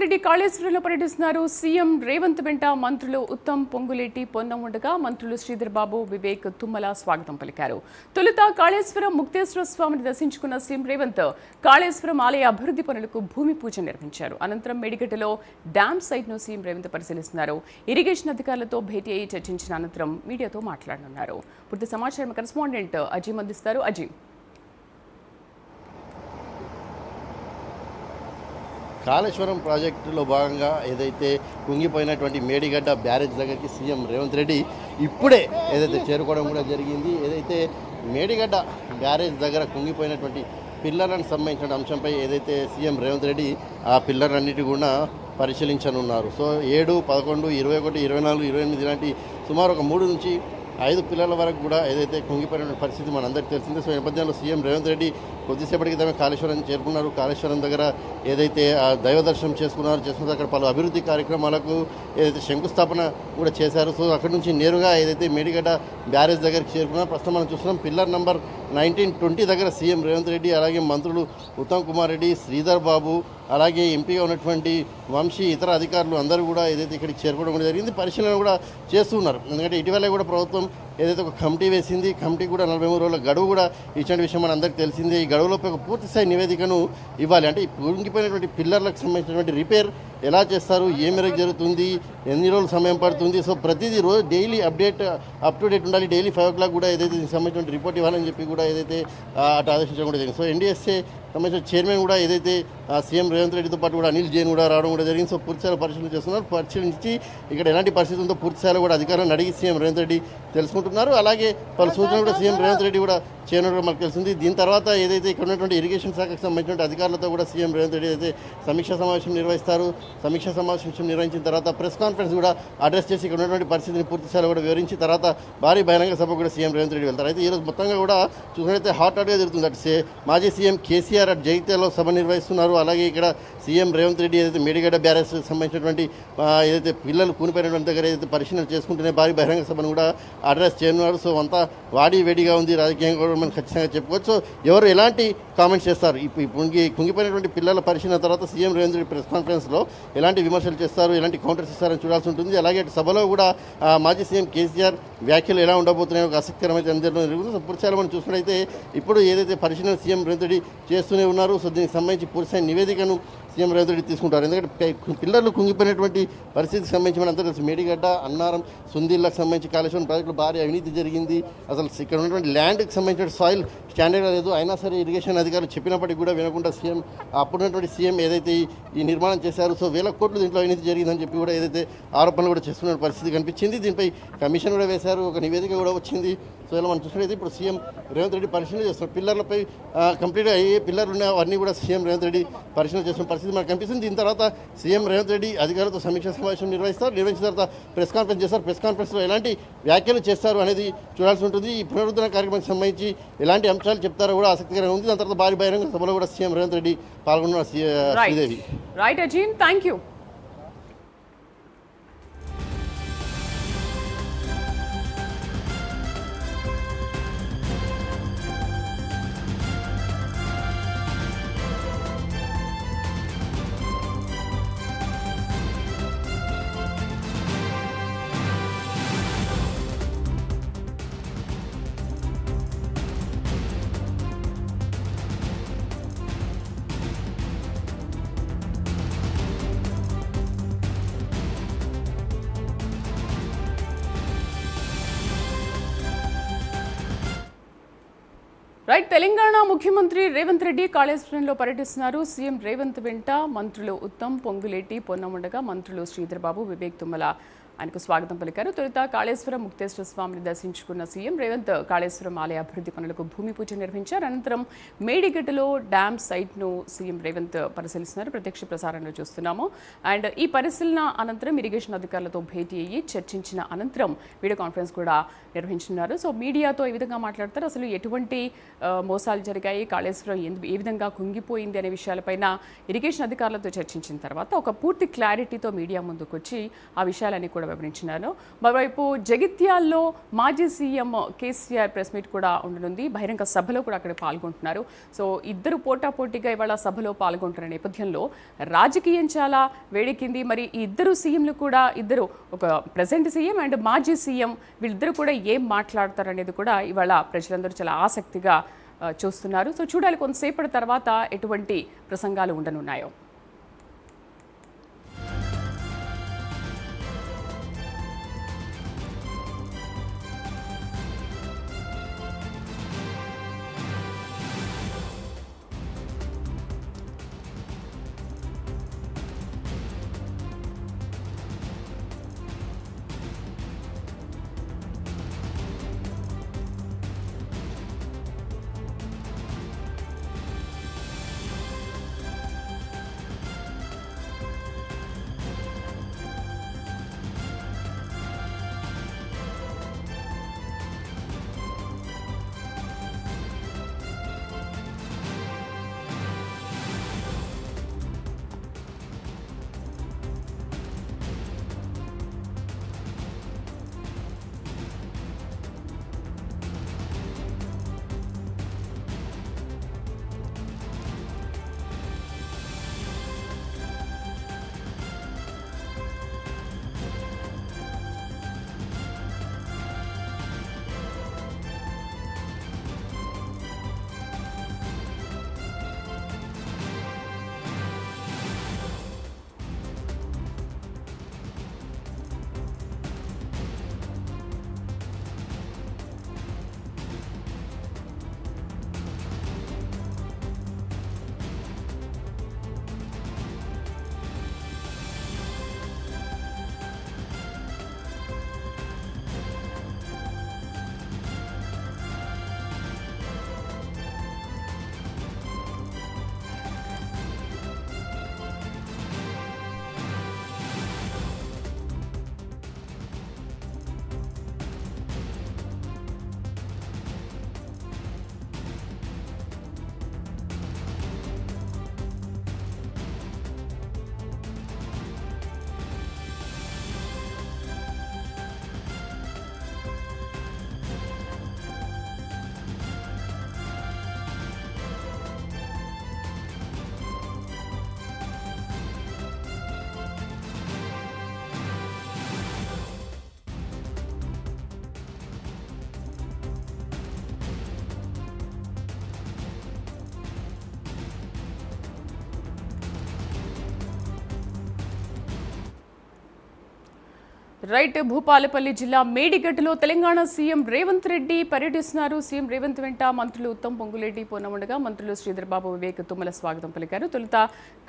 రెడ్డి కాళేశ్వరంలో పర్యటిస్తున్నారు. సీఎం రేవంత్ వెంట మంత్రులు ఉత్తమ్, పొంగులేటి, పొన్నం ఉండగా మంత్రులు శ్రీధర్ బాబు, వివేక్, తుమ్మల స్వాగతం పలికారు. తొలుత కాళేశ్వరం ముక్తేశ్వర స్వామిని దర్శించుకున్న సీఎం రేవంత్ కాళేశ్వరం ఆలయ అభివృద్ధి పనులకు భూమి పూజ నిర్వహించారు. అనంతరం మేడిగడ్డలో డ్యామ్ సైట్ను సీఎం రేవంత్ పరిశీలిస్తున్నారు. ఇరిగేషన్ అధికారులతో భేటీ అయ్యి చర్చించిన అనంతరం మీడియాతో మాట్లాడనున్నారు. పూర్తి సమాచారం కరెస్పాండెంట్ అజీం అందిస్తారు. అజీం, కాళేశ్వరం ప్రాజెక్టులో భాగంగా ఏదైతే కుంగిపోయినటువంటి మేడిగడ్డ బ్యారేజ్ దగ్గరికి సీఎం రేవంత్ రెడ్డి ఇప్పుడే ఏదైతే చేరుకోవడం కూడా జరిగింది. ఏదైతే మేడిగడ్డ బ్యారేజ్ దగ్గర కుంగిపోయినటువంటి పిల్లర్లకు సంబంధించిన అంశంపై ఏదైతే సీఎం రేవంత్ రెడ్డి ఆ పిల్లర్లన్నిటి కూడా పరిశీలించనున్నారు. సో 7, 11, 21, 24, 28 ఇలాంటి సుమారు ఒక 3 నుంచి 5 పిల్లల వరకు కూడా ఏదైతే కుంగిపోయిన పరిస్థితి మనందరికీ తెలిసిందే. సో నేపథ్యంలో సీఎం రేవంత్ రెడ్డి కొద్దిసేపటి క్రితమే కాళేశ్వరం చేరుకున్నారు. కాళేశ్వరం దగ్గర ఏదైతే దైవ దర్శనం చేసుకున్న అక్కడ పలు అభివృద్ధి కార్యక్రమాలకు ఏదైతే శంకుస్థాపన కూడా చేశారు. సో అక్కడి నుంచి నేరుగా ఏదైతే మేడిగడ్డ బ్యారేజ్ దగ్గరికి చేరుకున్నారు. ప్రస్తుతం మనం చూస్తున్నాం పిల్లర్ నంబర్ 19, 20 దగ్గర సీఎం రేవంత్ రెడ్డి, అలాగే మంత్రులు ఉత్తమ్ కుమార్ రెడ్డి, శ్రీధర్ బాబు, అలాగే ఎంపీగా ఉన్నటువంటి వంశీ, ఇతర అధికారులు అందరూ కూడా ఏదైతే ఇక్కడికి చేరుకోవడం కూడా జరిగింది. పరిశీలన కూడా చేస్తున్నారు. ఎందుకంటే ఇటీవలే కూడా ప్రభుత్వం ఏదైతే ఒక కమిటీ వేసింది, కమిటీ కూడా 43 రోజుల గడువు కూడా ఇచ్చిన విషయం మన అందరికీ తెలిసిందే. ఈ గడువులోపై ఒక పూర్తిస్థాయి నివేదికను ఇవ్వాలి. అంటే ఈ కుంగిపోయినటువంటి పిల్లర్లకు సంబంధించినటువంటి రిపేర్ ఎలా చేస్తారు, ఏ మేరకు జరుగుతుంది, ఎన్ని రోజులు సమయం పడుతుంది. సో ప్రతిదీ రోజు daily update up to date ఉండాలి. డైలీ 5 o'clock కూడా ఏదైతే దీనికి సంబంధించిన రిపోర్ట్ ఇవ్వాలని చెప్పి కూడా ఏదైతే అటు ఆదేశించడం కూడా జరిగింది. సో ఎన్డీఎస్ఏ సంబంధించిన చైర్మన్ కూడా ఏదైతే సీఎం రేవంత్ రెడ్డితో పాటు కూడా అనిల్ జైన్ కూడా రావడం కూడా జరిగింది. సో పూర్తిస్థాయిలో పరిశీలన చేస్తున్నారు. పరిశీలించి ఇక్కడ ఎలాంటి పరిస్థితి ఉందో పూర్తిస్థాయిలో కూడా అధికారులను అడిగి సీఎం రేవంత్ రెడ్డి తెలుసుకుంటున్నారు. అలాగే పలు సూచనలు కూడా సీఎం రేవంత్ రెడ్డి కూడా చేయడం మనకు తెలిసింది. దీని తర్వాత ఏదైతే ఇక్కడ ఉన్నటువంటి ఇరిగేషన్ శాఖకు సంబంధించిన అధికారులతో కూడా సీఎం రేవంత్ రెడ్డి అయితే సమీక్షా సమావేశం నిర్వహిస్తారు. సమీక్షా సమావేశం నిర్వహించిన తర్వాత ప్రెస్ కాన్ఫరెన్స్ కూడా అడ్రస్ చేసి ఇక్కడ ఉన్నటువంటి పరిస్థితిని పూర్తిస్థాయిలో కూడా వివరించి తర్వాత భారీ బహిరంగ సభ కూడా సీఎం రేవంత్ రెడ్డి వెళ్తారు. అయితే ఈరోజు మొత్తంగా కూడా చూసినట్లయితే హాట్గా జరుగుతుంది. అటు మాజీ సీఎం కేసీఆర్ అటు జగిత్యాలలో సభ నిర్వహిస్తున్నారు. అలాగే ఇక్కడ సీఎం రేవంత్ రెడ్డి ఏదైతే మేడిగడ్డ బ్యారేజ్ సంబంధించినటువంటి ఏదైతే పిల్లలు కూనిపోయినటువంటి దగ్గర ఏదైతే పరిశీలన చేసుకుంటేనే భారీ బహిరంగ సభను కూడా అడ్రస్ చేయనున్నారు. సో అంతా వాడి వేడిగా ఉంది రాజకీయంగా కూడా మనం ఖచ్చితంగా చెప్పుకోవచ్చు. సో ఎవరు ఎలాంటి కామెంట్స్ చేస్తారు, కుంగిపోయినటువంటి పిల్లల పరిశీలన తర్వాత సీఎం రేవంత్ రెడ్డి ప్రెస్ కాన్ఫరెన్స్లో ఎలాంటి విమర్శలు చేస్తారు, ఎలాంటి కౌంటర్స్ ఇస్తారని చూడాల్సి ఉంటుంది. అలాగే సభలో కూడా మాజీ సీఎం కేసీఆర్ వ్యాఖ్యలు ఎలా ఉండబోతున్నాయో ఒక ఆసక్తికరమైన జరుగుతుంది. సో పూర్తిస్థాయిలో మనం చూసుకున్నట్లయితే ఇప్పుడు ఏదైతే పరిశీలన సీఎం రేవంత్ రెడ్డి చేస్తూనే ఉన్నారు. సో దీనికి సంబంధించి పూర్తిస్థాయి నివేదికను సీఎం రేవంత్ రెడ్డి తీసుకుంటారు. ఎందుకంటే పిల్లర్లు కుంగిపోయినటువంటి పరిస్థితికి సంబంధించి మన అంతా తెలుసు. మేడిగడ్డ, అన్నారం, సుందీర్లకు సంబంధించి కాళేశ్వరం ప్రాజెక్టులో భారీ అవినీతి జరిగింది. అసలు ఇక్కడ ఉన్నటువంటి ల్యాండ్కి సంబంధించిన సాయిల్ స్టాండర్డ్ లేదు. అయినా సరే ఇరిగేషన్ అధికారులు చెప్పినప్పటికీ కూడా వినకుండా సీఎం అప్పుడున్నటువంటి సీఎం ఏదైతే ఈ నిర్మాణం చేశారు, సో 1000 కోట్లు దీంట్లో అవినీతి జరిగిందని చెప్పి కూడా ఏదైతే ఆరోపణలు కూడా చేస్తున్న పరిస్థితి కనిపించింది. దీనిపై కమిషన్ కూడా వేశారు, ఒక నివేదిక కూడా వచ్చింది. సో ఇలా మనం చూసినట్లయితే ఇప్పుడు సీఎం రేవంత్ రెడ్డి పరిశీలన చేస్తున్నారు. పిల్లర్లపై కంప్లీట్గా ఏ పిల్లర్లు ఉన్నాయో అవన్నీ కూడా సీఎం రేవంత్ రెడ్డి పరిశీలన చేస్తున్న పరిస్థితి మనకు కనిపిస్తుంది. దీని తర్వాత సీఎం రేవంత్ రెడ్డి అధికారులతో సమీక్ష సమావేశం నిర్వహించిన తర్వాత ప్రెస్ కాన్ఫరెన్స్ చేస్తారు. ప్రెస్ కాన్ఫరెన్స్లో ఎలాంటి వ్యాఖ్యలు చేస్తారు అనేది చూడాల్సి ఉంటుంది. ఈ పునరుద్ధరణ కార్యక్రమానికి సంబంధించి ఎలాంటి అంశాలు చెప్తారో కూడా ఆసక్తికరంగా ఉంది. దాని తర్వాత భారీ బహిరంగ సభలో కూడా సీఎం రేవంత్ రెడ్డి పాల్గొన్నారు. Sridevi. Right Azeem, thank you. Right, Telangana ముఖ్యమంత్రి రేవంత్ రెడ్డి కాళేశ్వరంలో పర్యటిస్తున్నారు. సీఎం రేవంత్ వెంట మంత్రులు ఉత్తమ్, పొంగులేటి, పొన్నం ఉండగా మంత్రులు శ్రీధర్ బాబు, వివేక్, తుమ్మల ఆయనకు స్వాగతం పలికారు. తొలుత కాళేశ్వరం ముక్తేశ్వర స్వామిని దర్శించుకున్న సీఎం రేవంత్ కాళేశ్వరం ఆలయ అభివృద్ధి పనులకు భూమి పూజ నిర్వహించారు. అనంతరం మేడిగడ్డలో డ్యామ్ సైట్ను సీఎం రేవంత్ పరిశీలిస్తున్నారు. ప్రత్యక్ష ప్రసారంలో చూస్తున్నాము. అండ్ ఈ పరిశీలన అనంతరం ఇరిగేషన్ అధికారులతో భేటీ అయ్యి చర్చించిన అనంతరం వీడియో కాన్ఫరెన్స్ కూడా నిర్వహించున్నారు. సో మీడియాతో ఏ విధంగా మాట్లాడతారు, అసలు ఎటువంటి మోసాలు జరిగాయి, కాళేశ్వరం ఏ విధంగా కుంగిపోయింది అనే విషయాలపైన ఇరిగేషన్ అధికారులతో చర్చించిన తర్వాత ఒక పూర్తి క్లారిటీతో మీడియా ముందుకు వచ్చి ఆ విషయాలన్నీ కూడా వివరించినారు. మరోవైపు జగిత్యాల్లో మాజీ సీఎం కేసీఆర్ ప్రెస్ మీట్ కూడా ఉండనుంది. బహిరంగ సభలో కూడా అక్కడ పాల్గొంటున్నారు. సో ఇద్దరు పోటాపోటీగా ఇవాళ సభలో పాల్గొంటున్న నేపథ్యంలో రాజకీయం చాలా వేడెక్కింది. మరి ఈ ఇద్దరు సీఎంలు కూడా ఇద్దరు ఒక ప్రెసెంట్ సీఎం అండ్ మాజీ సీఎం వీళ్ళిద్దరూ కూడా ఏం మాట్లాడతారు అనేది కూడా ఇవాళ ప్రజలందరూ చాలా ఆసక్తిగా చూస్తున్నారు. సో చూడాలి కొంతసేపటి తర్వాత ఎటువంటి ప్రసంగాలు ఉండనున్నాయో. రైట్, భూపాలపల్లి జిల్లా మేడిగడ్డలో తెలంగాణ సీఎం రేవంత్ రెడ్డి పర్యటిస్తున్నారు. సీఎం రేవంత్ వెంట మంత్రులు ఉత్తమ్, పొంగులేటి, పొన్నముండగా మంత్రులు శ్రీధర్బాబు, వివేక్ తుమ్మల స్వాగతం పలికారు. తొలుత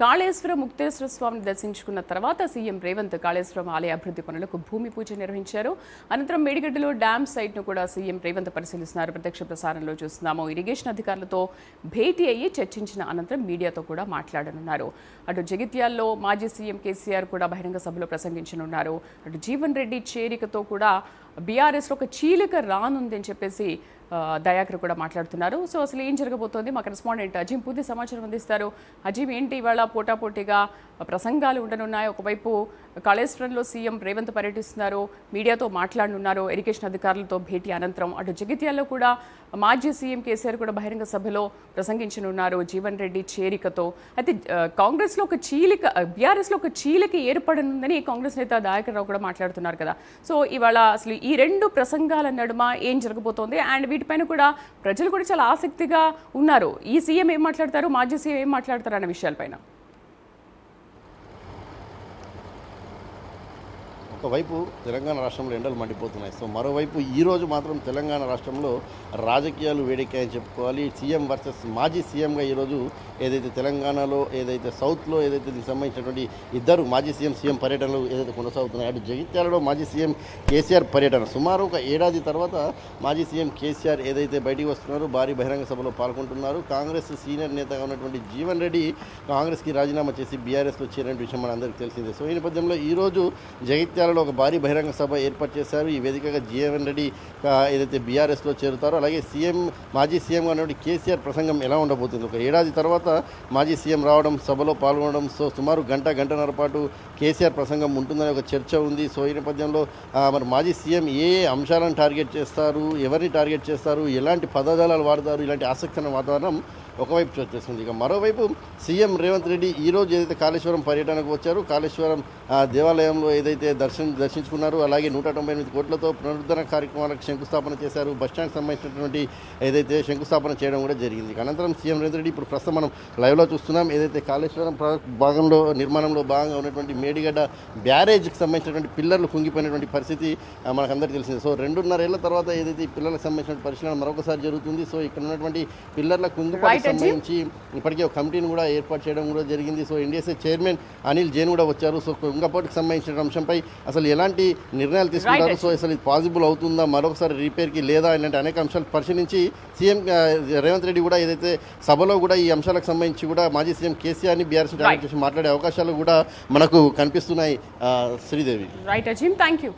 కాళేశ్వరం ముక్తేశ్వర స్వామిని దర్శించుకున్న తర్వాత సీఎం రేవంత్ కాళేశ్వరం ఆలయ అభివృద్ధి పనులకు భూమి పూజ నిర్వహించారు. అనంతరం మేడిగడ్డలో డ్యామ్ సైట్ను కూడా సీఎం రేవంత్ పరిశీలిస్తున్నారు. ప్రత్యక్ష ప్రసారంలో చూస్తున్నాము. ఇరిగేషన్ అధికారులతో భేటీ అయ్యి చర్చించిన అనంతరం మీడియాతో కూడా మాట్లాడనున్నారు. అటు జగిత్యాల్లో మాజీ సీఎం కేసీఆర్ కూడా బహిరంగ సభలో ప్రసంగించనున్నారు. అటు జీవన్ రెడ్డి చేరికతో కూడా బీఆర్ఎస్లో ఒక చీలిక రానుంది అని చెప్పేసి దయాకర్ కూడా మాట్లాడుతున్నారు. సో అసలు ఏం జరగబోతోంది, మా కరెస్పాండెంట్ అజీం పూర్తి సమాచారం అందిస్తారు. అజీం, ఏంటి ఇవాళ పోటాపోటీగా ప్రసంగాలు ఉండనున్నాయి? ఒకవైపు కాళేశ్వరంలో సీఎం రేవంత్ పర్యటిస్తున్నారు, మీడియాతో మాట్లాడనున్నారు ఇరిగేషన్ అధికారులతో భేటీ అనంతరం. అటు జగిత్యాల్లో కూడా మాజీ సీఎం కేసీఆర్ కూడా బహిరంగ సభలో ప్రసంగించనున్నారు జీవన్ రెడ్డి చేరికతో. అయితే కాంగ్రెస్లో ఒక చీలిక, బీఆర్ఎస్లో ఒక చీలిక ఏర్పడనుందని కాంగ్రెస్ నేత దయాకర్ రావు కూడా మాట్లాడుతున్నారు కదా. సో ఇవాళ అసలు ఈ రెండు ప్రసంగాల నడుమ ఏం జరగబోతోంది అండ్ వీటిపైన కూడా ప్రజలు కూడా చాలా ఆసక్తిగా ఉన్నారు. ఈ సీఎం ఏం మాట్లాడతారు, మాజీ సీఎం ఏం మాట్లాడతారు అన్న విషయాలపైన. ఒకవైపు తెలంగాణ రాష్ట్రంలో ఎండలు మండిపోతున్నాయి. సో మరోవైపు ఈరోజు మాత్రం తెలంగాణ రాష్ట్రంలో రాజకీయాలు వేడెక్కాయని చెప్పుకోవాలి. సీఎం వర్సెస్ మాజీ సీఎంగా ఈరోజు ఏదైతే తెలంగాణలో ఏదైతే సౌత్లో ఏదైతే దీనికి సంబంధించినటువంటి ఇద్దరు మాజీ సీఎం పర్యటనలు ఏదైతే కొనసాగుతున్నాయి, అటు జగిత్యాలలో మాజీ సీఎం కేసీఆర్ పర్యటన సుమారు ఒక ఏడాది తర్వాత మాజీ సీఎం కేసీఆర్ ఏదైతే బయటికి వస్తున్నారో భారీ బహిరంగ సభలో పాల్గొంటున్నారు. కాంగ్రెస్ సీనియర్ నేతగా ఉన్నటువంటి జీవన్ రెడ్డి కాంగ్రెస్కి రాజీనామా చేసి బీఆర్ఎస్లో చేరిన విషయం మన అందరికీ తెలిసిందే. సో ఈ నేపథ్యంలో ఈరోజు జగిత్యాల జగిత్యాలలో ఒక భారీ బహిరంగ సభ ఏర్పాటు చేశారు. ఈ వేదికగా జీవన్ రెడ్డి ఏదైతే బీఆర్ఎస్లో చేరుతారో అలాగే మాజీ సీఎంగా ఉన్నటువంటి కేసీఆర్ ప్రసంగం ఎలా ఉండబోతుంది. ఒక ఏడాది తర్వాత మాజీ సీఎం రావడం, సభలో పాల్గొనడం, సో సుమారు గంటన్నర పాటు కేసీఆర్ ప్రసంగం ఉంటుందనే ఒక చర్చ ఉంది. సో ఈ నేపథ్యంలో మరి మాజీ సీఎం ఏ అంశాలను టార్గెట్ చేస్తారు, ఎవరిని టార్గెట్ చేస్తారు, ఎలాంటి పదజాలాలు వాడతారు, ఇలాంటి ఆసక్తికరమైన వాతావరణం ఒకవైపు చర్చిస్తుంది. ఇక మరోవైపు సీఎం రేవంత్ రెడ్డి ఈరోజు ఏదైతే కాళేశ్వరం పర్యటనకు వచ్చారు, కాళేశ్వరం దేవాలయంలో ఏదైతే దర్శించుకున్నారు, అలాగే 198 కోట్లతో పునరుద్ధరణ కార్యక్రమాలకు శంకుస్థాపన చేశారు. బస్టాండ్కి సంబంధించినటువంటి ఏదైతే శంకుస్థాపన చేయడం కూడా జరిగింది. అనంతరం సీఎం రేవంత్ రెడ్డి ఇప్పుడు ప్రస్తుతం మనం లైవ్లో చూస్తున్నాం. ఏదైతే కాళేశ్వరం నిర్మాణంలో భాగంగా ఉన్నటువంటి మేడిగడ్డ బ్యారేజ్కి సంబంధించినటువంటి పిల్లర్లు కుంగిపోయినటువంటి పరిస్థితి మనకందరికీ తెలిసింది. సో 2.5 ఏళ్ల తర్వాత ఏదైతే ఈ పిల్లలకు సంబంధించిన పరిశీలన మరొకసారి జరుగుతుంది. సో ఇక్కడ ఉన్నటువంటి పిల్లర్ల కుంగిపోయిన సంబంధించి ఇప్పటికే ఒక కమిటీని కూడా ఏర్పాటు చేయడం కూడా జరిగింది. So NDSA chairman Anil Jain కూడా వచ్చారు. సో కుంగపోటుకు సంబంధించిన అంశంపై అసలు ఎలాంటి నిర్ణయాలు తీసుకుంటారు, సో అసలు ఇది పాసిబుల్ అవుతుందా, మరొకసారి రిపేర్కి లేదా ఇలాంటి అనేక అంశాలు పరిశీలించి సీఎం రేవంత్ రెడ్డి కూడా ఏదైతే సభలో కూడా ఈ అంశాలకు సంబంధించి కూడా మాజీ సీఎం కేసీఆర్ని బీఆర్ఎస్ టార్గెట్ చేసి మాట్లాడే అవకాశాలు కూడా మనకు కనిపిస్తున్నాయి. Sridevi. Right Azeem, thank you.